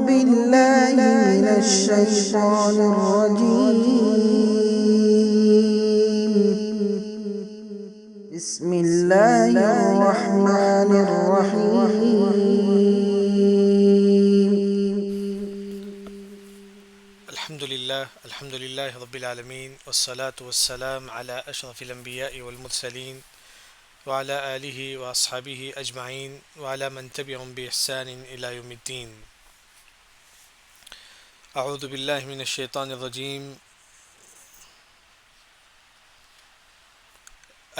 بالله من الشيطان الرجيم. بسم الله الرحمن الرحيم. الحمد لله رب العالمين، والصلاة والسلام على أشرف الأنبياء والمرسلين وعلى آله وأصحابه أجمعين وعلى من تبعهم بإحسان إلى يوم الدين. أعوذ بالله من الشيطان الرجيم.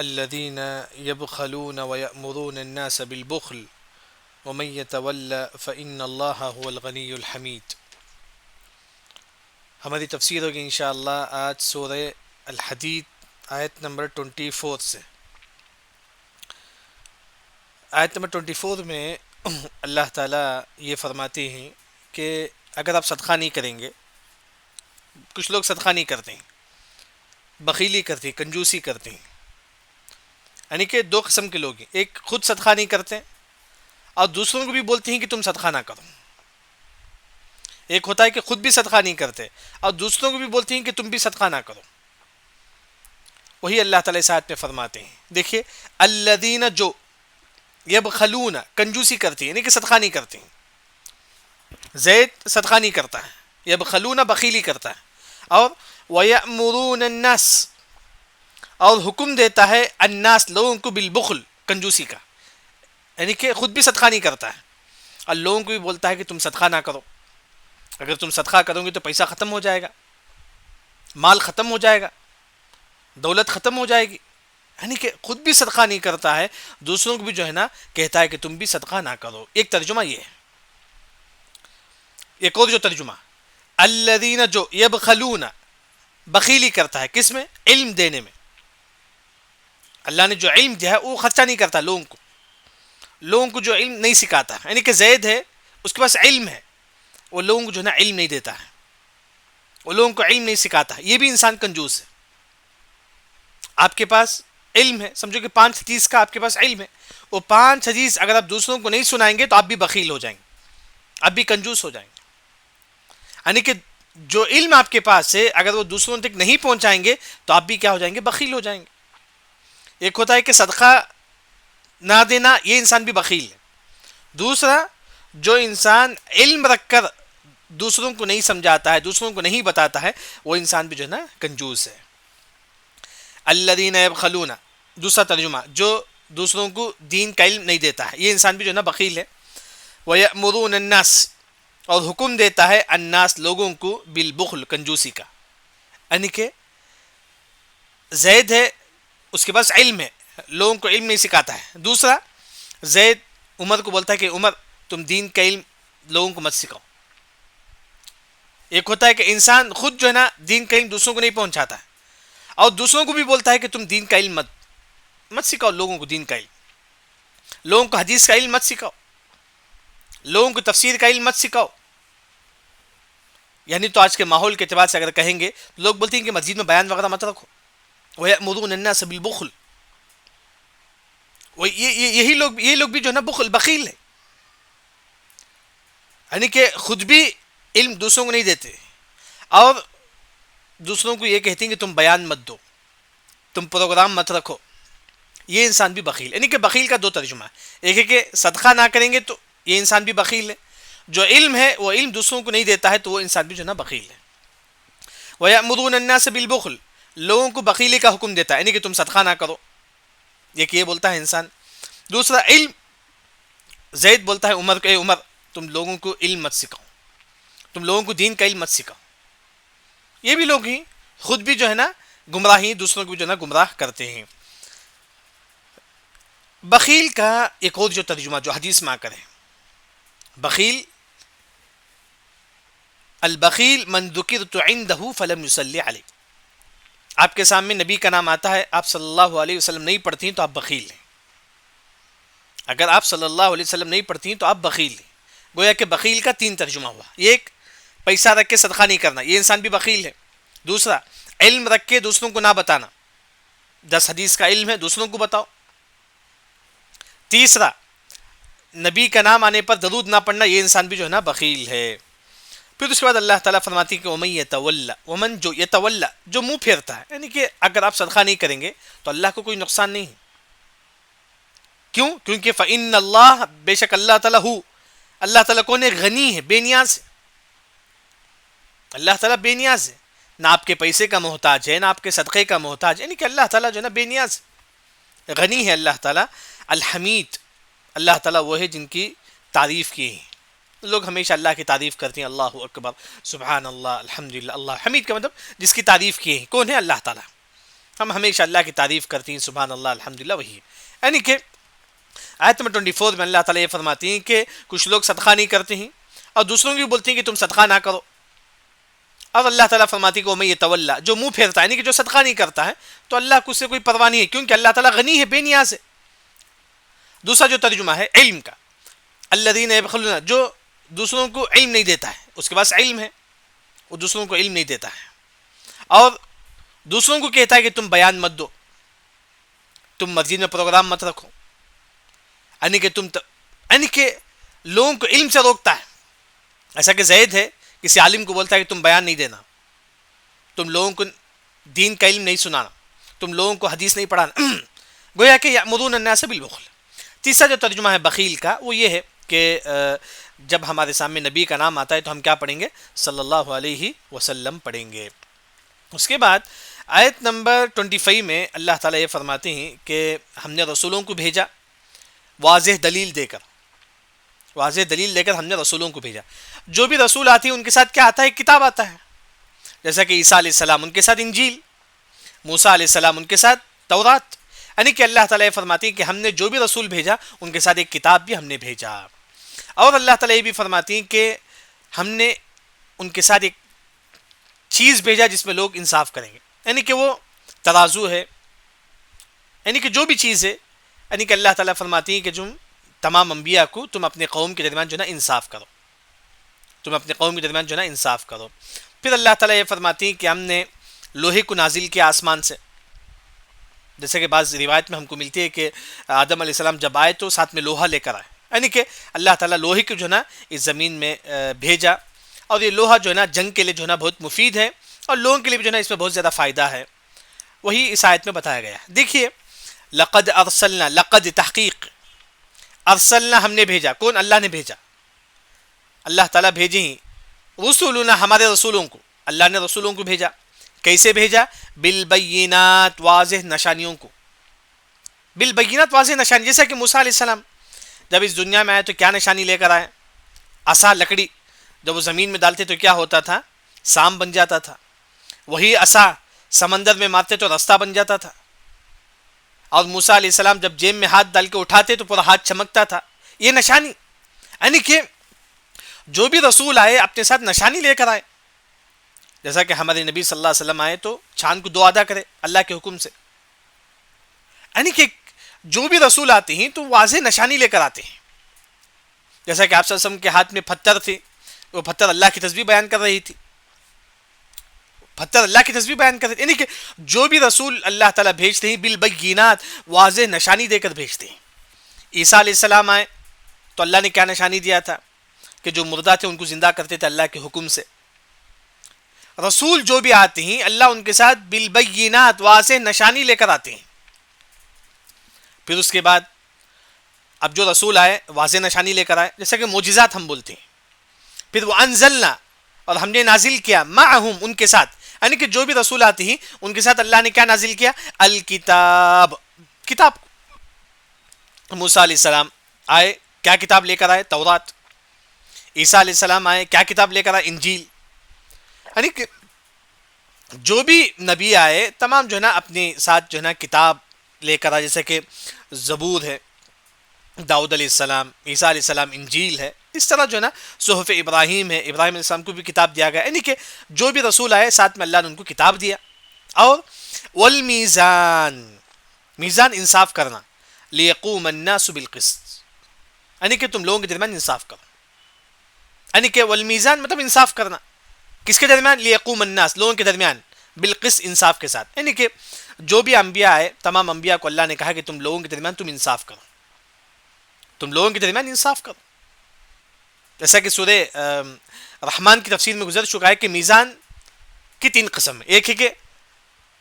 الذين يبخلون ويأمرون الناس بالبخل ومن يتولى فإن الله هو الغني الحميد. ہماری تفسیر ہوگی انشاءاللہ آج سورہ الحدید آیت نمبر 24 سے. آیت نمبر 24 میں اللہ تعالیٰ یہ فرماتے ہیں کہ اگر آپ صدقہ نہیں کریں گے، کچھ لوگ صدقہ نہیں کرتے ہیں، بخیلی کرتے ہیں، کنجوسی کرتے ہیں. یعنی کہ دو قسم کے لوگ ہیں، ایک خود صدقہ نہیں کرتے اور دوسروں کو بھی بولتے ہیں کہ تم صدقہ نہ کرو. ایک ہوتا ہے کہ خود بھی صدقہ نہیں کرتے اور دوسروں کو بھی بولتے ہیں کہ تم بھی صدقہ نہ کرو. وہی اللہ تعالیٰ اس آیت میں فرماتے ہیں. دیکھیے، الذین جو یبخلون کنجوسی کرتے ہیں، یعنی کہ صدقہ نہیں کرتے ہیں. زید صدقہ نہیں کرتا ہے، یبخلون بخیلی کرتا ہے. اور ویأمرون الناس، اور حکم دیتا ہے الناس لوگوں کو بالبخل کنجوسی کا، یعنی کہ خود بھی صدقہ نہیں کرتا ہے اور لوگوں کو بھی بولتا ہے کہ تم صدقہ نہ کرو. اگر تم صدقہ کرو گے تو پیسہ ختم ہو جائے گا، مال ختم ہو جائے گا، دولت ختم ہو جائے گی. یعنی کہ خود بھی صدقہ نہیں کرتا ہے، دوسروں کو بھی جو ہے نا کہتا ہے کہ تم بھی صدقہ نہ کرو. ایک ترجمہ یہ ہے. ایک اور جو ترجمہ، الذین جو یبخلون بخیلی کرتا ہے، کس میں؟ علم دینے میں. اللہ نے جو علم دیا ہے وہ خرچہ نہیں کرتا لوگوں کو جو علم نہیں سکھاتا. یعنی کہ زید ہے، اس کے پاس علم ہے، وہ لوگوں کو جو ہے نا علم نہیں دیتا ہے، وہ لوگوں کو علم نہیں سکھاتا. یہ بھی انسان کنجوس ہے. آپ کے پاس علم ہے، سمجھو کہ 5 حدیث کا آپ کے پاس علم ہے، وہ 5 حدیث اگر آپ دوسروں کو نہیں سنائیں گے تو آپ بھی بخیل ہو جائیں گے، آپ بھی کنجوس ہو جائیں گے. یعنی کہ جو علم آپ کے پاس ہے اگر وہ دوسروں تک نہیں پہنچائیں گے تو آپ بھی کیا ہو جائیں گے؟ بخیل ہو جائیں گے. ایک ہوتا ہے کہ صدقہ نہ دینا، یہ انسان بھی بخیل ہے. دوسرا، جو انسان علم رکھ کر دوسروں کو نہیں سمجھاتا ہے، دوسروں کو نہیں بتاتا ہے، وہ انسان بھی جو ہے نا کنجوس ہے. الذین یبخلون، دوسرا ترجمہ، جو دوسروں کو دین کا علم نہیں دیتا ہے، یہ انسان بھی جو ہے نا بخیل ہے. وَيَأْمُرُونَ النَّاسِ، اور حکم دیتا ہے الناس لوگوں کو بالبخل کنجوسی کا. یعنی کہ زید ہے، اس کے پاس علم ہے، لوگوں کو علم نہیں سکھاتا ہے. دوسرا، زید عمر کو بولتا ہے کہ عمر تم دین کا علم لوگوں کو مت سکھاؤ. ایک ہوتا ہے کہ انسان خود جو ہے نا دین کا علم دوسروں کو نہیں پہنچاتا ہے اور دوسروں کو بھی بولتا ہے کہ تم دین کا علم مت سکھاؤ لوگوں کو، دین کا علم، لوگوں کو حدیث کا علم مت سکھاؤ، لوگوں کو تفسیر کا علم مت سکھاؤ. یعنی تو آج کے ماحول کے اعتبار سے اگر کہیں گے تو لوگ بولتے ہیں کہ مسجد میں بیان وغیرہ مت رکھو. وَيَأْمُرُونَ النَّاسَ بِالْبُخْلِ، یہ لوگ بھی جو ہے نا بخیل ہے. یعنی کہ خود بھی علم دوسروں کو نہیں دیتے اور دوسروں کو یہ کہتے ہیں کہ تم بیان مت دو، تم پروگرام مت رکھو. یہ انسان بھی بخیل. یعنی کہ بخیل کا 2 ترجمہ ہے. ایک ہے کہ صدقہ نہ کریں گے تو یہ انسان بھی بخیل ہے، جو علم ہے وہ علم دوسروں کو نہیں دیتا ہے تو وہ انسان بھی جو ہے نا بخیل ہے. وَيَأْمُرُونَ النَّاسَ بِالْبُخْلِ، لوگوں کو بخیلی کا حکم دیتا ہے، یعنی کہ تم صدقہ نہ کرو، یہ بولتا ہے انسان. دوسرا، علم، زید بولتا ہے عمر کو، اے عمر تم لوگوں کو علم مت سکھاؤ، تم لوگوں کو دین کا علم مت سکھاؤ. یہ بھی لوگ ہیں، خود بھی جو ہے نا گمراہی، دوسروں کو بھی جو ہے نا گمراہ کرتے ہیں. بخیل کا ایک اور جو ترجمہ جو حدیث میں آ کر ہے، بخیل، البخیل من ذکرت عنده فلم يصلی علیہ. آپ کے سامنے نبی کا نام آتا ہے، آپ صلی اللہ علیہ وسلم نہیں پڑھتی ہیں تو آپ بخیل ہیں. اگر آپ صلی اللہ علیہ وسلم نہیں پڑھتی ہیں تو آپ بخیل ہیں. گویا کہ بخیل کا 3 ترجمہ ہوا. ایک، پیسہ رکھ کے صدقہ نہیں کرنا، یہ انسان بھی بخیل ہے. دوسرا، علم رکھ کے دوسروں کو نہ بتانا، 10 حدیث کا علم ہے دوسروں کو بتاؤ. تیسرا، نبی کا نام آنے پر درود نہ پڑھنا، یہ انسان بھی جو ہے نا بخیل ہے. پھر اس کے بعد اللہ تعالیٰ فرماتی ہے کہ ومن یتولا، ومن جو یتولا جو منہ پھیرتا ہے، یعنی کہ اگر آپ صدقہ نہیں کریں گے تو اللہ کو کوئی نقصان نہیں ہے. کیوں؟ کیونکہ فإن اللہ، بے شک اللہ تعالیٰ اللہ تعالیٰ کون ہے؟ غنی ہے، بے نیاز ہے. اللہ تعالیٰ بے نیاز ہے، نہ آپ کے پیسے کا محتاج ہے، نہ آپ کے صدقے کا محتاج ہے، یعنی کہ اللہ تعالیٰ جو ہے نا بے نیاز ہے، غنی ہے اللہ تعالیٰ. الحمید، اللہ تعالیٰ وہ ہے جن کی تعریف کی ہے. لوگ ہمیشہ اللہ کی تعریف کرتے ہیں، اللہ اکبر، سبحان اللہ، الحمدللہ. اللہ حمید کا مطلب جس کی تعریف کی ہے، کون ہے؟ اللہ تعالیٰ. ہم ہمیشہ اللہ کی تعریف کرتے ہیں، سبحان اللہ، الحمدللہ، وہی ہے. یعنی کہ آیت نمبر 24 میں اللہ تعالیٰ یہ فرماتی ہیں کہ کچھ لوگ صدقہ نہیں کرتے ہیں اور دوسروں کو بھی بولتے ہیں کہ تم صدقہ نہ کرو. اور اللہ تعالیٰ فرماتی ہے کہ ومن یتولا، جو منہ پھیرتا ہے، یعنی کہ جو صدقہ نہیں کرتا ہے، تو اللہ کو اس سے کوئی پرواہ نہیں ہے، کیونکہ اللہ تعالیٰ غنی ہے، بے نیاز ہے. دوسرا جو ترجمہ ہے علم کا، الذین یبخلون، جو دوسروں کو علم نہیں دیتا ہے، اس کے پاس علم ہے، وہ دوسروں کو علم نہیں دیتا ہے، اور دوسروں کو کہتا ہے کہ تم بیان مت دو، تم مسجد میں پروگرام مت رکھو، یعنی کہ یعنی کہ لوگوں کو علم سے روکتا ہے. ایسا کہ زید ہے، کسی عالم کو بولتا ہے کہ تم بیان نہیں دینا، تم لوگوں کو دین کا علم نہیں سنانا، تم لوگوں کو حدیث نہیں پڑھانا، گویا کہ یأمرون الناس بالبخل. تیسرا جو ترجمہ ہے بخیل کا، وہ یہ ہے کہ جب ہمارے سامنے نبی کا نام آتا ہے تو ہم کیا پڑھیں گے؟ صلی اللہ علیہ وسلم پڑھیں گے. اس کے بعد آیت نمبر 25 میں اللہ تعالیٰ یہ فرماتے ہیں کہ ہم نے رسولوں کو بھیجا واضح دلیل دے کر ہم نے رسولوں کو بھیجا. جو بھی رسول آتی ہے ان کے ساتھ کیا آتا ہے؟ کتاب آتا ہے. جیسا کہ عیسیٰ علیہ السلام، ان کے ساتھ انجیل، موسیٰ علیہ السلام، ان کے ساتھ تورات. یعنی کہ اللہ تعالیٰ یہ فرماتی ہے کہ ہم نے جو بھی رسول بھیجا ان کے ساتھ ایک کتاب بھی ہم نے بھیجا. اور اللہ تعالیٰ یہ بھی فرماتی ہیں کہ ہم نے ان کے ساتھ ایک چیز بھیجا جس میں لوگ انصاف کریں گے، یعنی کہ وہ ترازو ہے، یعنی کہ جو بھی چیز ہے، یعنی کہ اللہ تعالیٰ فرماتی ہے کہ تمام انبیاء کو تم اپنے قوم کے درمیان جو ہے نا انصاف کرو، تم اپنے قوم کے درمیان جو ہے نا انصاف کرو. پھر اللہ تعالیٰ یہ فرماتی ہے کہ ہم نے لوہے کو نازل کیا آسمان سے، جیسے کہ بعض روایت میں ہم کو ملتی ہے کہ آدم علیہ السلام جب آئے تو ساتھ میں لوہا لے کر آئے، یعنی کہ اللہ تعالیٰ لوہے کو جو ہے نا اس زمین میں بھیجا. اور یہ لوہا جو ہے نا جنگ کے لیے جو ہے نا بہت مفید ہے، اور لوگوں کے لیے بھی جو ہے نا اس میں بہت زیادہ فائدہ ہے. وہی اس آیت میں بتایا گیا ہے. دیکھیے، لقد ارسلنا، لقد تحقیق، ارسلنا ہم نے بھیجا، کون؟ اللہ نے بھیجا، اللہ تعالیٰ بھیجے ہی رسولنا ہمارے رسولوں کو، اللہ نے رسولوں کو بھیجا. کیسے بھیجا؟ بالبینات، واضح نشانیوں کو، بالبینات واضح نشانی. جیسا کہ موسیٰ علیہ السلام جب اس دنیا میں آئے تو کیا نشانی لے کر آئے؟ عصا، لکڑی. جب وہ زمین میں ڈالتے تو کیا ہوتا تھا؟ سام بن جاتا تھا. وہی عصا سمندر میں مارتے تو راستہ بن جاتا تھا. اور موسیٰ علیہ السلام جب جیب میں ہاتھ ڈال کے اٹھاتے تو پورا ہاتھ چمکتا تھا. یہ نشانی، یعنی کہ جو بھی رسول آئے اپنے ساتھ نشانی لے کر آئے. جیسا کہ ہمارے نبی صلی اللہ علیہ وسلم آئے تو چاند کو دو ادا کرے اللہ کے حکم سے. یعنی کہ جو بھی رسول آتے ہیں تو واضح نشانی لے کر آتے ہیں. جیسا کہ آپ صلی اللہ علیہ وسلم کے ہاتھ میں پتھر تھے، وہ پتھر اللہ کی تسبیح بیان کر رہی تھی، پتھر اللہ کی تسبیح بیان کر رہے تھے. یعنی کہ جو بھی رسول اللہ تعالیٰ بھیجتے ہیں بالبینات، واضح نشانی دے کر بھیجتے ہیں. عیسیٰ علیہ السلام آئے تو اللہ نے کیا نشانی دیا تھا؟ کہ جو مردہ تھے ان کو زندہ کرتے تھے اللہ کے حکم سے. رسول جو بھی آتے ہیں اللہ ان کے ساتھ بالبینات، واضح نشانی لے کر آتے ہیں. پھر اس کے بعد اب جو رسول آئے واضح نشانی لے کر آئے، جیسا کہ معجزات ہم بولتے ہیں. پھر وہ انزلنا، اور ہم نے نازل کیا، معہم ان کے ساتھ، یعنی کہ جو بھی رسول آتے ہیں ان کے ساتھ اللہ نے کیا نازل کیا؟ الکتاب، کتاب. موسیٰ علیہ السلام آئے، کیا کتاب لے کر آئے؟ تورات. عیسیٰ علیہ السلام آئے، کیا کتاب لے کر آئے؟ انجیل. یعنی کہ جو بھی نبی آئے تمام جو ہے نا اپنے ساتھ جو ہے نا کتاب لے کر آئے، جیسے کہ زبور ہے، داؤد علیہ السلام، عیسیٰ علیہ السلام انجیل ہے. اس طرح جو ہے نا صحف ابراہیم ہے، ابراہیم علیہ السلام کو بھی کتاب دیا گیا. یعنی کہ جو بھی رسول آئے ساتھ میں اللہ نے ان کو کتاب دیا. اور والمیزان، میزان انصاف کرنا، لیقوم الناس بالقسط، یعنی کہ تم لوگوں کے درمیان انصاف کرو. یعنی کہ والمیزان مطلب انصاف کرنا، کس کے درمیان؟ لیقوم الناس، لوگوں کے درمیان، بالقسط انصاف کے ساتھ. یعنی کہ جو بھی انبیاء آئے تمام انبیاء کو اللہ نے کہا کہ تم لوگوں کے درمیان تم انصاف کرو، تم لوگوں کے درمیان انصاف کرو. جیسا کہ سورہ رحمان کی تفسیر میں گزر چکا ہے کہ میزان کی 3 قسم ہے. ایک ہے کہ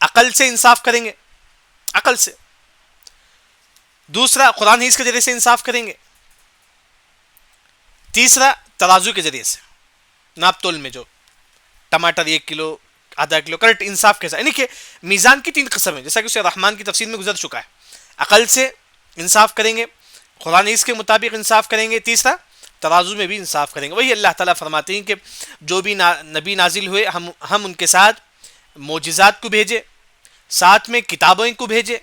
عقل سے انصاف کریں گے، عقل سے. دوسرا قرآن حدیث کے ذریعے سے انصاف کریں گے. تیسرا ترازو کے ذریعے سے، ناپ تول میں جو ٹماٹر 1 کلو آدھا کلو کریکٹ انصاف کیسا. یعنی کہ میزان کی 3 قسم ہیں جیسا کہ اسے رحمان کی تفسیر میں گزر چکا ہے. عقل سے انصاف کریں گے، قرآن حدیث کے مطابق انصاف کریں گے، تیسرا ترازو میں بھی انصاف کریں گے. وہی اللہ تعالیٰ فرماتے ہیں کہ جو بھی نبی نازل ہوئے ہم ان کے ساتھ معجزات کو بھیجے، ساتھ میں کتابوں کو بھیجے،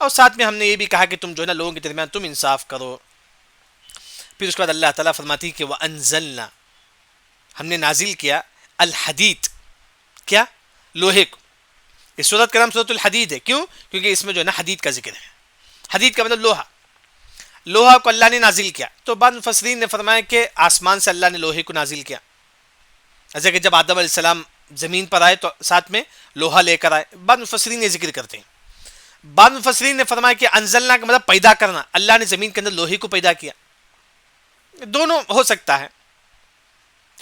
اور ساتھ میں ہم نے یہ بھی کہا کہ تم جو ہے نا لوگوں کے درمیان تم انصاف کرو. پھر اس کے بعد اللہ تعالیٰ فرماتی ہے کہ وَأَنزَلْنَا، ہم نے نازل کیا الحدید، کیا؟ لوہے کو. اس سورت کا نام سورت الحدید ہے. کیوں؟ کیونکہ اس میں جو ہے نا حدید کا ذکر ہے. حدید کا مطلب لوہا. لوہا کو اللہ نے نازل کیا. تو بعض مفسرین نے فرمایا کہ آسمان سے اللہ نے لوہے کو نازل کیا. ایسا کہ جب آدم علیہ السلام زمین پر آئے تو ساتھ میں لوہا لے کر آئے. بعض مفسرین یہ ذکر کرتے ہیں. بعض مفسرین نے فرمایا کہ انزلنا کا مطلب پیدا کرنا، اللہ نے زمین کے اندر لوہے کو پیدا کیا. دونوں ہو سکتا ہے.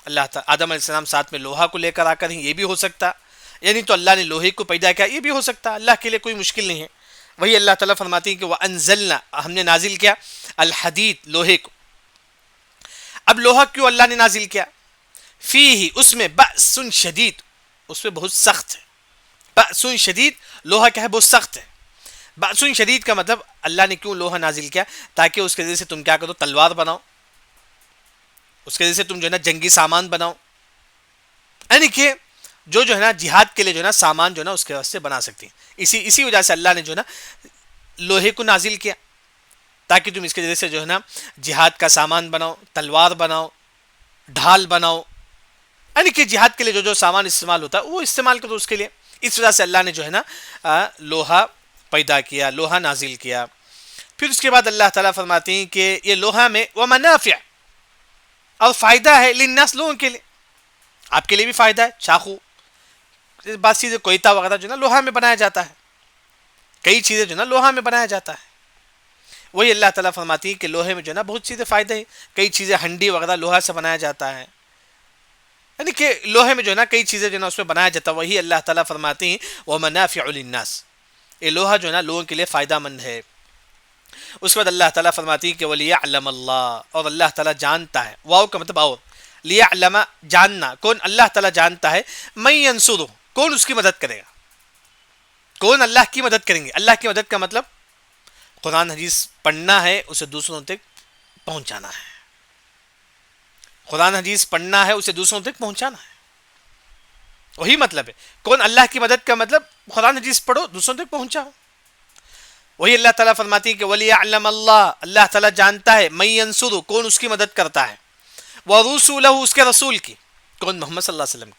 اللہ تعالیٰ آدم علیہ السلام ساتھ میں لوہا کو لے کر آ کر ہی، یہ بھی ہو سکتا. یعنی تو اللہ نے لوہے کو پیدا کیا، یہ بھی ہو سکتا. اللہ کے لیے کوئی مشکل نہیں ہے. وہی اللہ تعالیٰ فرماتی ہے کہ وَأَنزَلْنَا، ہم نے نازل کیا الحدید، لوہے کو. اب لوہا کیوں اللہ نے نازل کیا؟ فیہ، اس میں بأس شدید، اس میں بہت سخت ہے. بأس شدید، لوہا کیا ہے؟ بہت سخت ہے. بأس شدید کا مطلب اللہ نے کیوں لوہا نازل کیا؟ تاکہ اس کے ذریعے سے تم کیا کرو؟ تلوار بناؤ. اس کے ذریعے سے تم جو ہے نا جنگی سامان بناؤ. یعنی کہ جو ہے نا جہاد کے لیے جو ہے نا سامان جو ہے نا اس کے واسطے بنا سکتی ہیں. اسی وجہ سے اللہ نے جو ہے نا لوہے کو نازل کیا، تاکہ تم اس کے ذریعے سے جو ہے نا جہاد کا سامان بناؤ، تلوار بناؤ، ڈھال بناؤ. یعنی کہ جہاد کے لیے جو سامان استعمال ہوتا ہے وہ استعمال کرو اس کے لیے. اس وجہ سے اللہ نے جو ہے نا لوہا پیدا کیا، لوہا نازل کیا. پھر اس کے بعد اللہ تعالیٰ فرماتے ہیں کہ یہ لوہا میں ومنافع، اور فائدہ ہے للناس، لوگوں کے لیے. آپ کے لیے بھی فائدہ ہے. چاقو، بعض چیزیں کوئتہ وغیرہ جو نا لوہا میں بنایا جاتا ہے. کئی چیزیں جو نا لوہا میں بنایا جاتا ہے. وہی اللہ تعالیٰ فرماتی ہے کہ لوہے میں جو ہے نا بہت چیزیں فائدے ہیں. کئی چیزیں ہنڈی وغیرہ لوہا سے بنایا جاتا ہے. یعنی کہ لوہے میں جو ہے نا کئی چیزیں جو ہے نا اس میں بنایا جاتا ہے. وہی اللہ تعالیٰ فرماتی ہیں ومنافع للناس، یہ لوہا جو ہے نا لوگوں کے لیے فائدہ مند ہے. اس کے بعد اللہ تعالیٰ فرماتی ہے کہ وَلِيَعْلَمَ اللَّهُ، اور اللہ تعالیٰ جانتا ہے. واو کا مطلب اور، لیعلم جاننا. کون؟ اللہ تعالیٰ جانتا ہے. من ینصرہ، کون اس کی مدد کرے گا. کون اللہ کی مدد کریں گے. اللہ کی مدد کا مطلب قرآن حدیث پڑھنا ہے، اسے دوسروں تک پہنچانا ہے. قرآن حدیث پڑھنا ہے، اسے دوسروں تک پہنچانا ہے. وہی مطلب ہے. کون اللہ کی مدد کا مطلب قرآن حدیث پڑھو، دوسروں تک پہنچاؤ. وہی اللہ تعالیٰ فرماتی ہے کہ وَلِيَعْلَمَ اللَّهُ، اللہ تعالیٰ جانتا ہے. مَن يَنصُرُ، کون اس کی مدد کرتا ہے. وَرُسُلَهُ، اس کے رسول کی. کون؟ محمد صلی اللہ علیہ وسلم.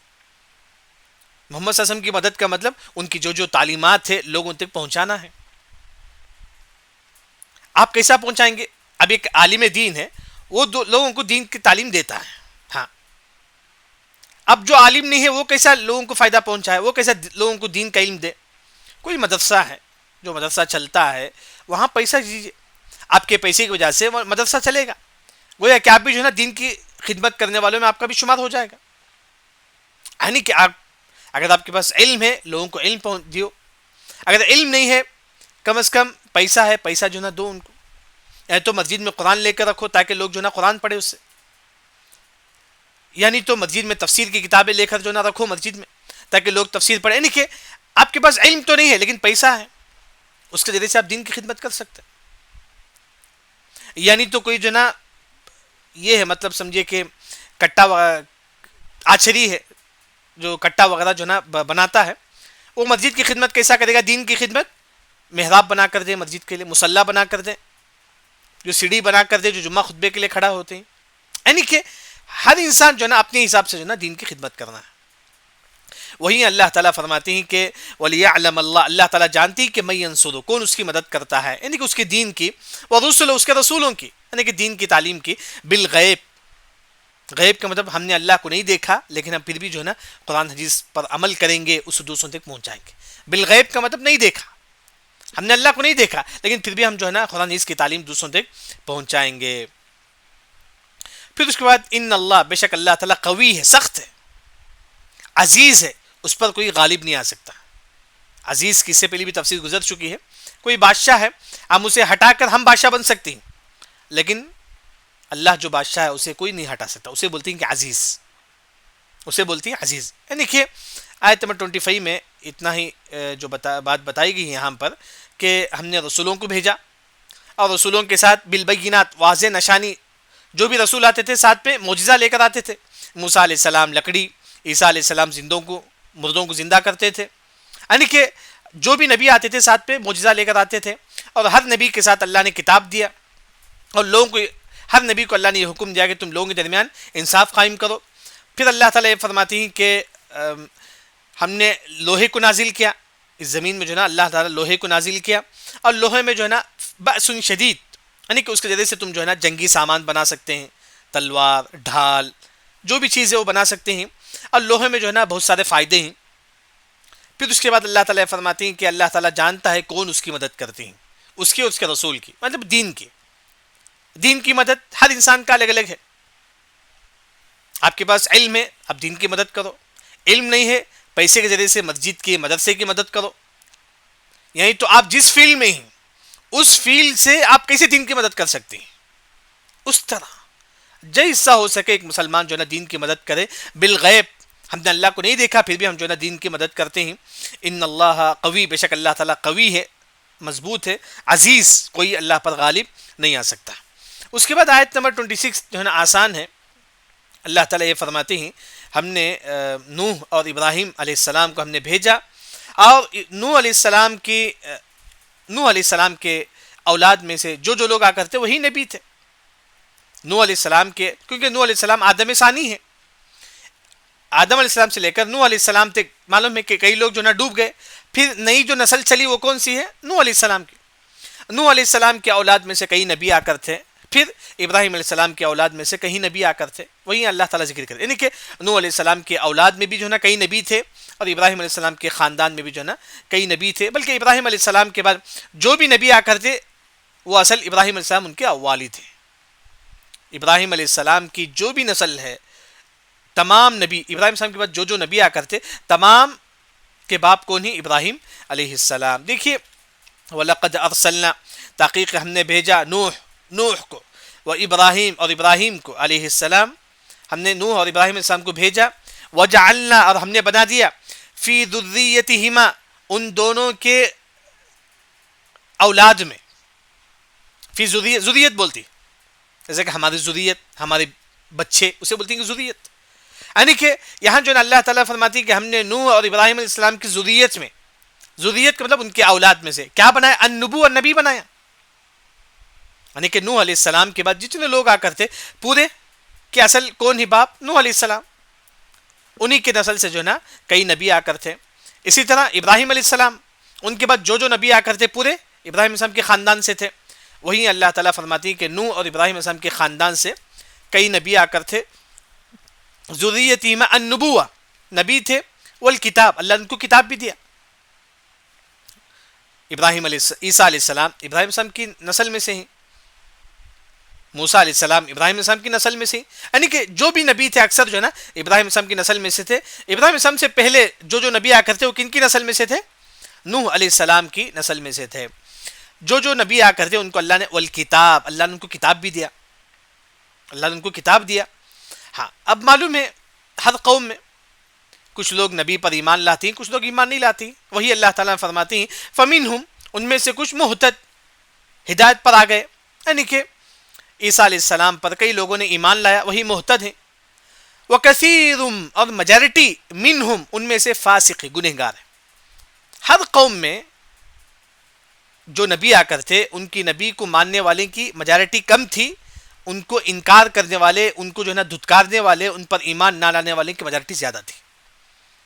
محمد صلی اللہ علیہ وسلم کی مدد کا مطلب ان کی جو تعلیمات ہے لوگوں تک پہنچانا ہے. آپ کیسا پہنچائیں گے؟ اب ایک عالم دین ہے، وہ لوگوں کو دین کی تعلیم دیتا ہے. ہاں، اب جو عالم نہیں ہے وہ کیسا لوگوں کو فائدہ پہنچائے، وہ کیسا لوگوں کو دین کا علم دے. کوئی مدرسہ ہے، جو مدرسہ چلتا ہے وہاں پیسہ دیجیے. آپ کے پیسے کی وجہ سے وہ مدرسہ چلے گا. گویا کہ آپ بھی جو ہے نا دین کی خدمت کرنے والوں میں آپ کا بھی شمار ہو جائے گا. یعنی کہ آپ اگر آپ کے پاس علم ہے لوگوں کو علم پہنچ دیو. اگر علم نہیں ہے کم از کم پیسہ ہے، پیسہ جو ہے نا دو ان کو. یا تو مسجد میں قرآن لے کر رکھو تاکہ لوگ جو ہے نا قرآن پڑھے اس سے. یعنی تو مسجد میں تفسیر کی کتابیں لے کر جو ہے نا رکھو مسجد میں تاکہ لوگ تفسیر پڑھیں. یعنی کہ آپ کے پاس علم تو نہیں ہے لیکن پیسہ ہے، اس کے ذریعے سے آپ دین کی خدمت کر سکتے ہیں. یعنی تو کوئی جو نا یہ ہے مطلب سمجھے کہ کٹا آچری ہے جو کٹا وغیرہ جو نا بناتا ہے، وہ مسجد کی خدمت کیسا کرے گا؟ دین کی خدمت. محراب بنا کر دے مسجد کے لیے، مصلی بنا کر دے، جو سیڑھی بنا کر دے جو جمعہ خطبے کے لیے کھڑا ہوتے ہیں. یعنی کہ ہر انسان جو نا اپنے حساب سے جو نا دین کی خدمت کرنا ہے. وہی اللہ تعالیٰ فرماتے ہیں کہ وَلِيَعْلَمَ اللَّهُ، اللہ تعالیٰ جانتی ہے کہ مَن يَنصُرُ، کون اس کی مدد کرتا ہے. یعنی کہ اس کے دین کی، وَرُسُلُ، اس کے رسولوں کی، یعنی کہ دین کی تعلیم کی. بالغیب، غیب کا مطلب ہم نے اللہ کو نہیں دیکھا لیکن ہم پھر بھی جو ہے نا قرآن حدیث پر عمل کریں گے، اسے دوسروں تک پہنچائیں گے. بالغیب کا مطلب نہیں دیکھا، ہم نے اللہ کو نہیں دیکھا لیکن پھر بھی ہم جو ہے نا قرآن حدیث کی تعلیم دوسروں تک پہنچائیں گے. پھر اس کے بعد ان اللہ، بے شک اللہ تعالیٰ قوی ہے، سخت ہے، عزیز ہے، اس پر کوئی غالب نہیں آ سکتا. عزیز کی اس سے پہلے بھی تفسیر گزر چکی ہے. کوئی بادشاہ ہے، ہم اسے ہٹا کر ہم بادشاہ بن سکتے ہیں، لیکن اللہ جو بادشاہ ہے اسے کوئی نہیں ہٹا سکتا. اسے بولتے ہیں کہ عزیز، اسے بولتی ہیں عزیز. یعنی کہ آیت نمبر 25 میں اتنا ہی جو بات بتائی گئی ہے یہاں پر کہ ہم نے رسولوں کو بھیجا اور رسولوں کے ساتھ بالبینات، واضح نشانی، جو بھی رسول آتے تھے ساتھ میں معجزہ لے کر آتے تھے. موسیٰ علیہ السلام لکڑی، عیسیٰ علیہ السلام مردوں کو زندہ کرتے تھے. یعنی کہ جو بھی نبی آتے تھے ساتھ پہ معجزہ لے کر آتے تھے، اور ہر نبی کے ساتھ اللہ نے کتاب دیا، اور لوگوں کو، ہر نبی کو اللہ نے یہ حکم دیا کہ تم لوگوں کے درمیان انصاف قائم کرو. پھر اللہ تعالیٰ یہ فرماتی ہیں کہ ہم نے لوہے کو نازل کیا، اس زمین میں جو ہے نا اللہ تعالیٰ لوہے کو نازل کیا، اور لوہے میں جو ہے نا بأس شدید، یعنی کہ اس کے ذریعے سے تم جو ہے نا جنگی سامان بنا سکتے ہیں، تلوار، ڈھال، جو بھی چیزیں وہ بنا سکتے ہیں، اور لوہے میں جو ہے نا بہت سارے فائدے ہیں. پھر اس کے بعد اللہ تعالیٰ فرماتے ہیں کہ اللہ تعالیٰ جانتا ہے کون اس کی مدد کرتے ہیں، اس کی اور اس کے رسول کی، مطلب دین کی مدد ہر انسان کا الگ الگ ہے. آپ کے پاس علم ہے، آپ دین کی مدد کرو. علم نہیں ہے، پیسے کے ذریعے سے مسجد کی، مدرسے کی مدد کرو. یعنی تو آپ جس فیلڈ میں ہیں اس فیلڈ سے آپ کیسے دین کی مدد کر سکتے ہیں. اس طرح جیسا ہو سکے ایک مسلمان جو ہے نا دین کی مدد کرے بالغیب. ہم نے اللہ کو نہیں دیکھا پھر بھی ہم جو ہے نا دین کی مدد کرتے ہیں. ان اللہ قوی، بے شک اللہ تعالیٰ قوی ہے، مضبوط ہے، عزیز، کوئی اللہ پر غالب نہیں آ سکتا. اس کے بعد آیت نمبر 26 جو ہے نا آسان ہے. اللہ تعالیٰ یہ فرماتے ہیں ہم نے نوح اور ابراہیم علیہ السلام کو ہم نے بھیجا، اور نوح علیہ السلام کے اولاد میں سے جو لوگ آ کرتے وہی نبی تھے. نوح علیہ السلام کے، کیونکہ نوح علیہ السلام آدم ثانی ہے، آدم علیہ السلام سے لے کر نوح علیہ السلام تک معلوم ہے کہ کئی لوگ جو نا ڈوب گئے. پھر نئی جو نسل چلی وہ کون سی ہے؟ نوح علیہ السلام کی. نوح علیہ السلام کے اولاد میں سے کئی نبی آ کر تھے. پھر ابراہیم علیہ السلام کے اولاد میں سے کئی نبی آ کر تھے. وہی اللہ تعالیٰ ذکر کرتے، یعنی کہ نوح علیہ السلام کے اولاد میں بھی جو ہے نا کئی نبی تھے، اور ابراہیم علیہ السلام کے خاندان میں بھی جو ہے نا کئی نبی تھے. بلکہ ابراہیم علیہ السلام کے بعد جو بھی نبی آ کر تھے وہ اصل ابراہیم علیہ السلام ان کے والد تھے. ابراہیم علیہ السلام کی جو بھی نسل ہے، تمام نبی ابراہیم السلام کے بعد جو نبی آ کرتے تمام کے باپ کون ہی؟ ابراہیم علیہ السلام. دیکھیے وَلَقَدْ أَرْسَلْنَا، تحقیق ہم نے بھیجا نوح کو، و ابراہیم اور ابراہیم کو علیہ السلام، ہم نے نوح اور ابراہیم علیہ السلام کو بھیجا. وَجَعَلْنَا، اور ہم نے بنا دیا، فی ذُرِّيَّتِهِمَا، ان دونوں کے اولاد میں، فی ذریت بولتی جیسے کہ ہماری ذریت، ہمارے بچے، اسے بولتی ہیں کہ ذریت. یعنی کہ یہاں جو اللہ تعالیٰ فرماتی ہے کہ ہم نے نوح اور ابراہیم علیہ السلام کی ذریت میں، ذریت کا مطلب ان کے اولاد میں سے کیا بنایا؟ النبو، اور نبی بنایا. یعنی کہ نوح علیہ السلام کے بعد جتنے لوگ آ کرتے پورے کے اصل کون ہی باپ؟ نوح علیہ السلام. انہی کے نسل سے جو ہے نا کئی نبی آ کر تھے. اسی طرح ابراہیم علیہ السلام، ان کے بعد جو نبی آ کر تھے پورے ابراہیم علیہ السلام کے خاندان سے تھے. وہی اللہ تعالیٰ فرماتی ہے کہ نوح اور ابراہیم علیہ السلام کے خاندان سے کئی نبی آ کر تھے. ذریتہم النبوہ، نبی تھے، والکتاب، اللہ نے ان کو کتاب بھی دیا. عیسیٰ علیہ السلام ابراہیم السلام کی نسل میں سے ہیں، موسیٰ علیہ السلام ابراہیم السلام کی نسل میں سے ہیں. یعنی کہ جو بھی نبی تھے اکثر جو ہے نا ابراہیم السلام کی نسل میں سے تھے. ابراہیم السلام سے پہلے جو نبی آ کرتے وہ کن کی نسل میں سے تھے؟ نوح علیہ السلام کی نسل میں سے تھے. جو نبی آ کرتے ان کو اللہ نے والکتاب، اللہ نے ان کو کتاب بھی دیا، اللہ نے ان کو کتاب دیا. ہاں اب معلوم ہے ہر قوم میں کچھ لوگ نبی پر ایمان لاتی ہیں، کچھ لوگ ایمان نہیں لاتی. وہی اللہ تعالیٰ فرماتی ہیں فَمِنْهُمْ، ان میں سے کچھ مہتد، ہدایت پر آ گئے. یعنی کہ عیسیٰ علیہ السلام پر کئی لوگوں نے ایمان لایا، وہی مہتد ہیں. وَكَثِيرٌ، اور میجارٹی، مِنْهُمْ، ان میں سے فاسق، گنہگار ہیں. ہر قوم میں جو نبی آ کر تھے ان کی نبی کو ماننے والے کی میجارٹی کم تھی، ان کو انکار کرنے والے، ان کو جو ہے نا دھتکارنے والے، ان پر ایمان نہ لانے والے کی میجارٹی زیادہ تھی.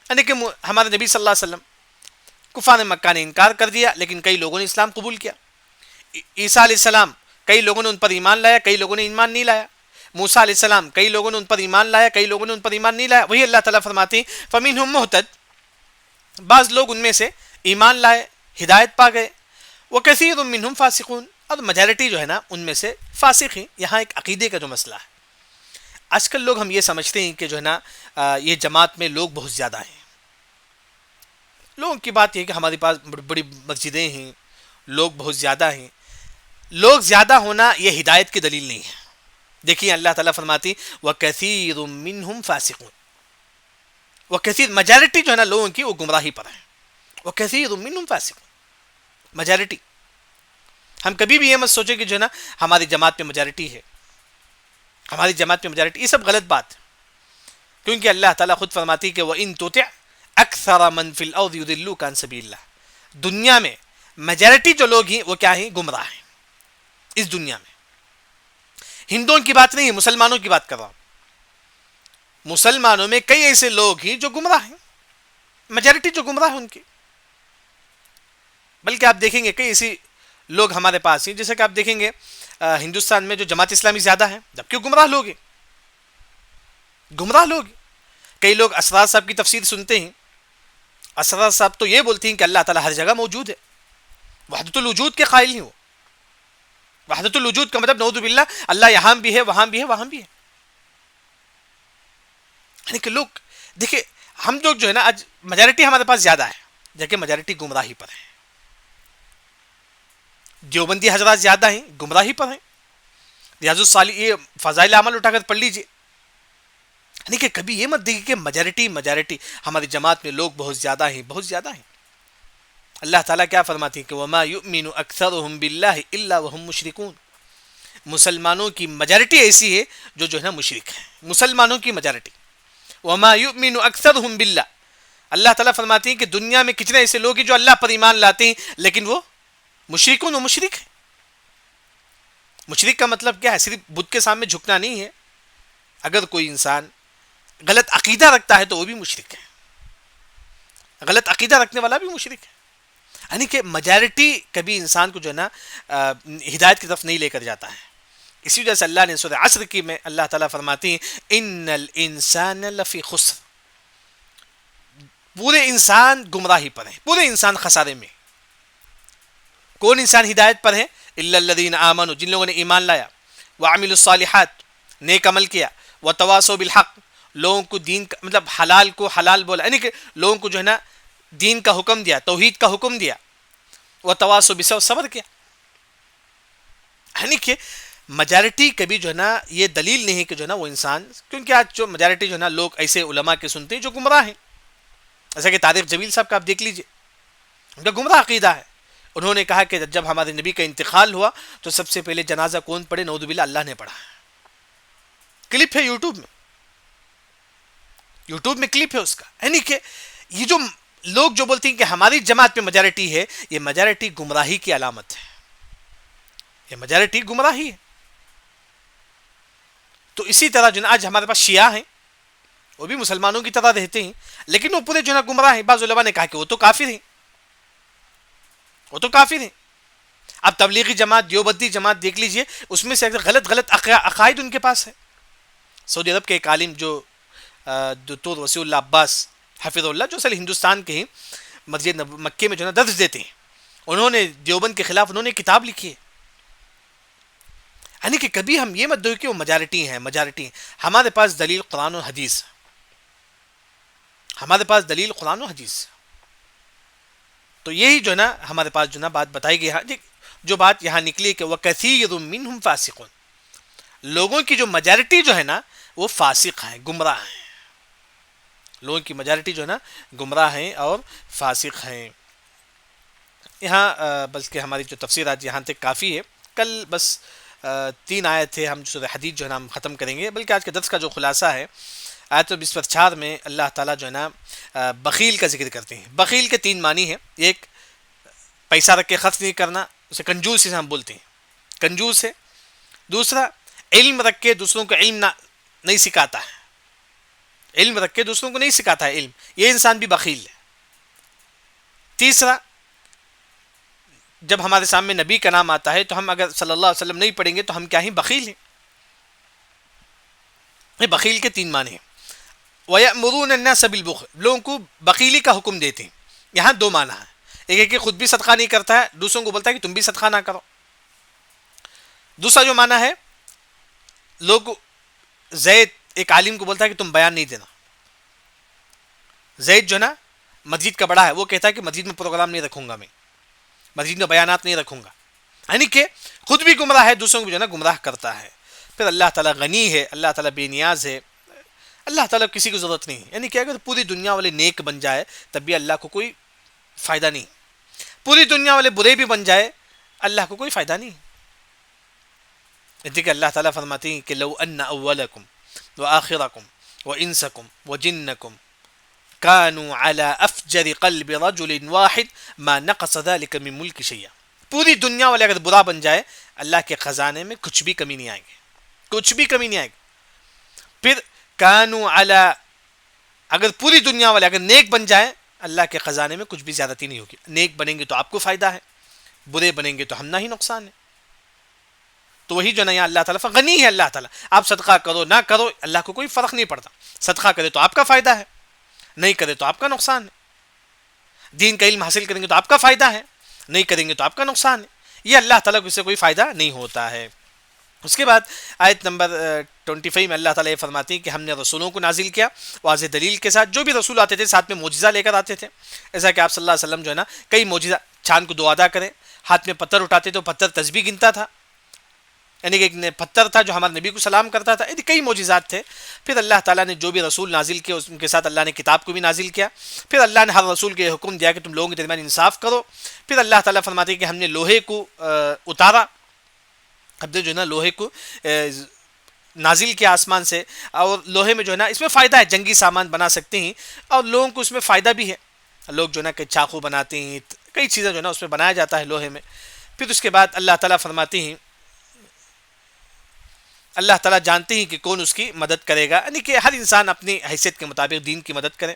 یعنی کہ ہمارے نبی صلی اللہ علیہ وسلم کفار مکہ نے انکار کر دیا، لیکن کئی لوگوں نے اسلام قبول کیا. عیسیٰ علیہ السلام کئی لوگوں نے ان پر ایمان لایا، کئی لوگوں نے ایمان نہیں لایا. موسیٰ علیہ السلام کئی لوگوں نے ان پر ایمان لایا، کئی لوگوں نے ان پر ایمان نہیں لایا. وہی اللہ تعالیٰ فرماتے ہیں فَمِنْهُمْ مُهْتَد، بعض لوگ ان میں سے ایمان لائے، ہدایت پا گئے. وَكَثِيرٌ مِّنْهُمْ فَاسِقُونَ، اور میجارٹی جو ہے نا ان میں سے فاسق ہیں. یہاں ایک عقیدے کا جو مسئلہ ہے، آج کل لوگ ہم یہ سمجھتے ہیں کہ جو ہے نا یہ جماعت میں لوگ بہت زیادہ ہیں. لوگوں کی بات یہ ہے کہ ہمارے پاس بڑی مسجدیں ہیں, لوگ بہت زیادہ ہیں. لوگ زیادہ ہونا یہ ہدایت کی دلیل نہیں ہے. دیکھیے اللہ تعالیٰ فرماتی وَكَثِيرٌ مِّنْهُمْ فَاسِقُونَ, وہ کثیر میجارٹی جو ہے نا لوگوں کی وہ گمراہی پر ہے. وَكَثِيرٌ مِّنْهُمْ فَاسِقُونَ, میجارٹی. ہم کبھی بھی یہ مت سوچیں کہ جو ہے نا ہماری جماعت میں میجارٹی ہے, ہماری جماعت میں میجارٹی, یہ سب غلط بات ہے. کیونکہ اللہ تعالیٰ خود فرماتی کہ وَإِن تُطِعْ أَكْثَرَ مَن فِي الْأَرْضِ يُضِلُّوكَ عَن سَبِيلِ اللَّهِ, دنیا میں میجارٹی جو لوگ ہیں وہ کیا ہیں؟ گمراہ ہیں. اس دنیا میں ہندوؤں کی بات نہیں ہے, مسلمانوں کی بات کر رہا ہوں. مسلمانوں میں کئی ایسے لوگ ہیں جو گمراہ ہیں, میجارٹی جو گمراہ ہیں ان کی. بلکہ آپ دیکھیں گے کئی ایسی لوگ ہمارے پاس ہیں, جیسے کہ آپ دیکھیں گے ہندوستان میں جو جماعت اسلامی زیادہ ہیں, جبکہ گمراہ لوگ ہیں, گمراہ لوگ ہیں. کئی لوگ اسرار صاحب کی تفسیر سنتے ہیں, اسرار صاحب تو یہ بولتے ہیں کہ اللہ تعالیٰ ہر جگہ موجود ہے, وحدت الوجود کے قائل ہیں وہ. وحدت الوجود کا مطلب نعوذ باللہ اللہ یہاں بھی ہے, وہاں بھی ہے, وہاں بھی ہے. یعنی کہ لوگ دیکھیں, ہم لوگ جو ہے نا آج میجارٹی ہمارے پاس زیادہ ہے, جبکہ میجارٹی گمراہی پر ہے. دیوبندی حضرات زیادہ ہیں, گمراہی پر ہیں. ریاض الصالحین, یہ فضائل اعمال اٹھا کر پڑھ لیجئے. یعنی کہ کبھی یہ مت دیکھیے کہ میجارٹی ہماری جماعت میں لوگ بہت زیادہ ہیں, بہت زیادہ ہیں. اللہ تعالیٰ کیا فرماتی ہے کہ وَمَا يُؤْمِنُ أَكْثَرُهُمْ بِاللَّهِ إِلَّا وَهُمْ مُشْرِكُونَ, مسلمانوں کی میجارٹی ایسی ہے جو ہے نا مشرک ہے. مسلمانوں کی میجارٹی. وَمَا يُؤْمِنُ أَكْثَرُهُمْ بِاللَّهِ, اللہ تعالیٰ فرماتی ہیں کہ دنیا میں کتنے ایسے لوگ ہیں جو اللہ پر ایمان لاتے ہیں لیکن وہ مشرکون و مشرک ہیں. مشرک کا مطلب کیا ہے؟ صرف بت کے سامنے جھکنا نہیں ہے. اگر کوئی انسان غلط عقیدہ رکھتا ہے تو وہ بھی مشرک ہے, غلط عقیدہ رکھنے والا بھی مشرک ہے. یعنی کہ میجارٹی کبھی انسان کو جو ہے نا ہدایت کی طرف نہیں لے کر جاتا ہے. اسی وجہ سے اللہ نے سورہ عصر کی میں اللہ تعالیٰ فرماتی ہیں ان الانسان لفی خسر, پورے انسان گمراہی پر ہیں, پورے انسان خسارے میں. کون انسان ہدایت پر ہے؟ الا الذین آمنوا, جن لوگوں نے ایمان لایا, وعملوا الصالحات, نیک عمل کیا, وتواصوا بالحق, لوگوں کو دین کا مطلب حلال کو حلال بولا, یعنی کہ لوگوں کو جو ہے نا دین کا حکم دیا, توحید کا حکم دیا, وتواصوا بالصبر, صبر کیا. یعنی کہ میجارٹی کبھی جو ہے نا یہ دلیل نہیں ہے کہ جو ہے نا وہ انسان, کیونکہ آج جو میجارٹی جو ہے نا لوگ ایسے علماء کے سنتے ہیں جو گمراہ ہیں. ایسا کہ طارق جمیل صاحب کا آپ دیکھ لیجئے, ان کا گمراہ عقیدہ ہے. انہوں نے کہا کہ جب ہمارے نبی کا انتقال ہوا تو سب سے پہلے جنازہ کون پڑھے؟ نعوذ باللہ اللہ نے پڑھا. کلپ ہے یوٹیوب میں کلپ ہے اس کا. یعنی کہ یہ جو لوگ جو بولتے ہیں کہ ہماری جماعت میں میجارٹی ہے, یہ میجارٹی گمراہی کی علامت ہے, یہ میجارٹی گمراہی ہے. تو اسی طرح جو آج ہمارے پاس شیعہ ہیں, وہ بھی مسلمانوں کی طرح رہتے ہیں لیکن وہ پورے جو ہے گمراہ ہیں. بعض علماء نے کہا کہ وہ تو کافر ہیں, وہ تو کافر ہیں. اب تبلیغی جماعت, دیوبندی جماعت دیکھ لیجئے, اس میں سے غلط عقائد ان کے پاس ہے. سعودی عرب کے ایک عالم جو دکتور وسیع اللہ عباس حفظ اللہ, جو اصل ہندوستان کے ہیں, مسجد مکے میں جو ہے درس دیتے ہیں, انہوں نے دیوبند کے خلاف انہوں نے کتاب لکھی ہے. یعنی کہ کبھی ہم یہ مت دو کہ وہ میجارٹی ہیں. ہمارے پاس دلیل قرآن و حدیث, ہمارے پاس دلیل قرآن و حدیث. تو یہی جو ہے نا ہمارے پاس جو ہے نا بات بتائی گئی, جو بات یہاں نکلی کہ وَكَثِيرٌ مِّنْهُمْ فَاسِقُونَ, لوگوں کی جو میجارٹی جو ہے نا وہ فاسق ہیں, گمراہ ہیں. لوگوں کی میجارٹی جو ہے نا گمراہ ہیں اور فاسق ہیں. یہاں بلکہ ہماری جو تفسیر آج یہاں تک کافی ہے. کل بس 3 آیت تھے, ہم سورہ حدید جو ہے نا ہم ختم کریں گے. بلکہ آج کے درس کا جو خلاصہ ہے آیت 24 میں اللہ تعالیٰ جو ہے نا بخیل کا ذکر کرتے ہیں. بخیل کے 3 معنی ہیں. ایک, پیسہ رکھ کے خرچ نہیں کرنا, اسے کنجوس سے ہم بولتے ہیں, کنجوس ہے. دوسرا, علم رکھ کے دوسروں کو علم نہیں سکھاتا ہے, علم رکھ کے دوسروں کو نہیں سکھاتا ہے علم, یہ انسان بھی بخیل ہے. تیسرا, جب ہمارے سامنے نبی کا نام آتا ہے تو ہم اگر صلی اللہ علیہ وسلم نہیں پڑھیں گے تو ہم کیا ہیں؟ بخیل ہیں. یہ بخیل کے 3 معنی ہیں. وَيَأْمُرُونَ النَّاسَ بِالْبُخْلِ, لوگوں کو بخیلی کا حکم دیتے ہیں. یہاں 2 معنی ہیں. ایک ہے کہ خود بھی صدقہ نہیں کرتا ہے, دوسروں کو بولتا ہے کہ تم بھی صدقہ نہ کرو. دوسرا جو معنی ہے, لوگ زید ایک عالم کو بولتا ہے کہ تم بیان نہیں دینا. زید جو ہے نا مسجد کا بڑا ہے, وہ کہتا ہے کہ مسجد میں پروگرام نہیں رکھوں گا, میں مسجد میں بیانات نہیں رکھوں گا, یعنی کہ خود بھی گمراہ ہے, دوسروں کو بھی جو ہے نا گمراہ کرتا ہے. پھر اللہ تعالیٰ غنی ہے, اللہ تعالیٰ بے نیاز ہے, اللہ تعالیٰ کسی کو ضرورت نہیں ہے. یعنی کہ اگر پوری دنیا والے نیک بن جائے تب بھی اللہ کو کوئی فائدہ نہیں, پوری دنیا والے برے بھی بن جائے اللہ کو کوئی فائدہ نہیں. دیکھیں اللہ تعالیٰ فرماتے ہیں کہ لو ان اولکم وآخرکم وانسکم وجنکم كانوا على افجر قلب رجل واحد ما نقص ذلك من ملك شيئا. پوری دنیا والے اگر برا بن جائے اللہ کے خزانے میں کچھ بھی کمی نہیں آئے گی, کچھ بھی کمی نہیں آئے گی. پھر كانوا على, اگر پوری دنیا والے اگر نیک بن جائے اللہ کے خزانے میں کچھ بھی زیادتی نہیں ہوگی. نیک بنیں گے تو آپ کو فائدہ ہے, برے بنیں گے تو ہم نہ ہی نقصان ہے. تو وہی جو نا اللہ تعالیٰ غنی ہے. اللہ تعالیٰ آپ صدقہ کرو نہ کرو اللہ کو کوئی فرق نہیں پڑتا. صدقہ کرے تو آپ کا فائدہ ہے, نہیں کرے تو آپ کا نقصان ہے. دین کا علم حاصل کریں گے تو آپ کا فائدہ ہے, نہیں کریں گے تو آپ کا نقصان ہے. یہ اللہ تعالیٰ کو اس سے کوئی فائدہ نہیں ہوتا ہے. اس کے بعد آیت نمبر 25 میں اللہ تعالیٰ یہ فرماتے ہیں کہ ہم نے رسولوں کو نازل کیا واضح دلیل کے ساتھ. جو بھی رسول آتے تھے ساتھ میں معجزہ لے کر آتے تھے, ایسا کہ آپ صلی اللہ علیہ وسلم جو ہے نا کئی معجزہ, چاند کو دو ادا کریں, ہاتھ میں پتھر اٹھاتے تو پتھر تسبیح گنتا تھا, یعنی کہ ایک پتھر تھا جو ہمارے نبی کو سلام کرتا تھا. یعنی کئی معجزات تھے. پھر اللہ تعالیٰ نے جو بھی رسول نازل کیا ان کے ساتھ اللہ نے کتاب کو بھی نازل کیا. پھر اللہ نے ہر رسول کو یہ حکم دیا کہ تم لوگوں کے درمیان انصاف کرو. پھر اللہ تعالیٰ فرماتے ہیں کہ ہم نے لوہے کو اتارا, اب جو ہے نا لوہے کو نازل کیا آسمان سے, اور لوہے میں جو ہے نا اس میں فائدہ ہے, جنگی سامان بنا سکتے ہیں اور لوگوں کو اس میں فائدہ بھی ہے. لوگ جو ہے نا کہ چاقو بناتے ہیں, کئی چیزیں جو ہے نا اس میں بنایا جاتا ہے لوہے میں. پھر اس کے بعد اللہ تعالیٰ فرماتے ہیں اللہ تعالیٰ جانتے ہیں کہ کون اس کی مدد کرے گا. یعنی کہ ہر انسان اپنی حیثیت کے مطابق دین کی مدد کرے,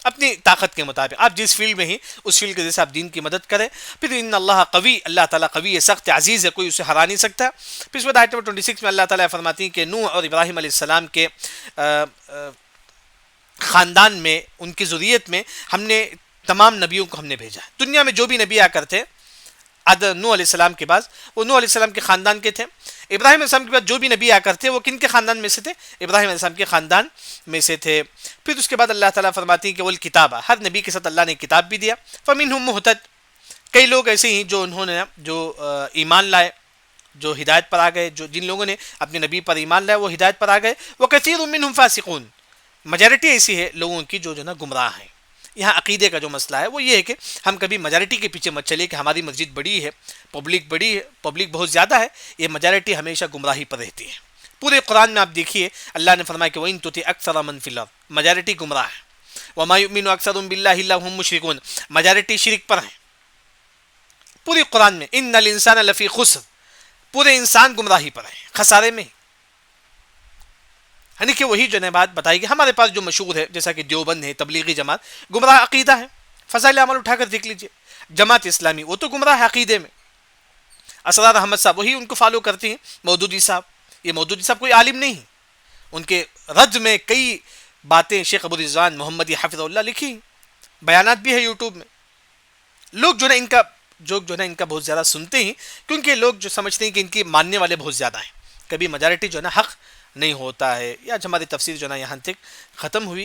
اپنی طاقت کے مطابق. آپ جس فیلڈ میں ہی اس فیلڈ کے جیسے آپ دین کی مدد کریں. پھر ان اللہ قوی, اللہ تعالیٰ قوی ہے, سخت عزیز ہے, کوئی اسے ہرا نہیں سکتا. پھر اس بعد آیت نمبر 26 میں اللہ تعالیٰ فرماتی ہیں کہ نوح اور ابراہیم علیہ السلام کے خاندان میں, ان کی ذریت میں ہم نے تمام نبیوں کو ہم نے بھیجا. دنیا میں جو بھی نبی آ کرتے نوح علیہ السلام کے بعد وہ نوح علیہ السلام کے خاندان کے تھے. ابراہیم علیہ السلام کے بعد جو بھی نبی آ کرتے وہ کن کے خاندان میں سے تھے؟ ابراہیم علیہ السلام کے خاندان میں سے تھے. پھر اس کے بعد اللہ تعالیٰ فرماتی ہیں کہ والکتاب, ہر نبی کے ساتھ اللہ نے کتاب بھی دیا. فمنہم مہتد, کئی لوگ ایسے ہی جو انہوں نے جو ایمان لائے, جو ہدایت پر آ گئے, جو جن لوگوں نے اپنے نبی پر ایمان لائے وہ ہدایت پر آ گئے. وکثیر منہم فاسقون, میجارٹی ایسی ہے لوگوں کی جو نا گمراہ ہیں. یہاں عقیدے کا جو مسئلہ ہے وہ یہ ہے کہ ہم کبھی میجارٹی کے پیچھے مت چلے کہ ہماری مسجد بڑی ہے, پبلک بڑی ہے, پبلک بہت زیادہ ہے. یہ میجارٹی ہمیشہ گمراہی پر رہتی ہے. پورے قرآن میں آپ دیکھیے اللہ نے فرمایا کہ وَإِن تُطِعْ أَكْثَرَ مَن فِي الْأَرْضِ, میجارٹی گمراہ ہے. وَمَا يُؤْمِنُ أَكْثَرُهُم بِاللَّهِ إِلَّا هُم مُشْرِكُونَ, میجارٹی شرک پر ہیں. پورے قرآن میں إِنَّ الْإِنسَانَ لَفِي خُسْرٍ, پورے انسان گمراہی پر ہیں, خسارے میں. یعنی کہ وہی جو بات بتائی گئی. ہمارے پاس جو مشہور ہے جیسا کہ دیوبند ہے, تبلیغی جماعت, گمراہ عقیدہ ہے. فضائل اعمال اٹھا کر دیکھ لیجئے. جماعت اسلامی وہ تو گمراہ ہے عقیدے میں. اسرار احمد صاحب وہی ان کو فالو کرتے ہیں. مودودی صاحب, یہ مودودی صاحب کوئی عالم نہیں, ان کے رد میں کئی باتیں شیخ ابو رضوان محمدی حافظ اللہ لکھی, بیانات بھی ہے یوٹیوب میں. لوگ جو ہے ان کا بہت زیادہ سنتے ہیں کیونکہ لوگ جو سمجھتے ہیں کہ ان کی ماننے والے بہت زیادہ ہیں. کبھی میجارٹی جو ہے نا حق نہیں ہوتا ہے. یا ہماری تفسیر جو ہے نا یہاں تک ختم ہوئی.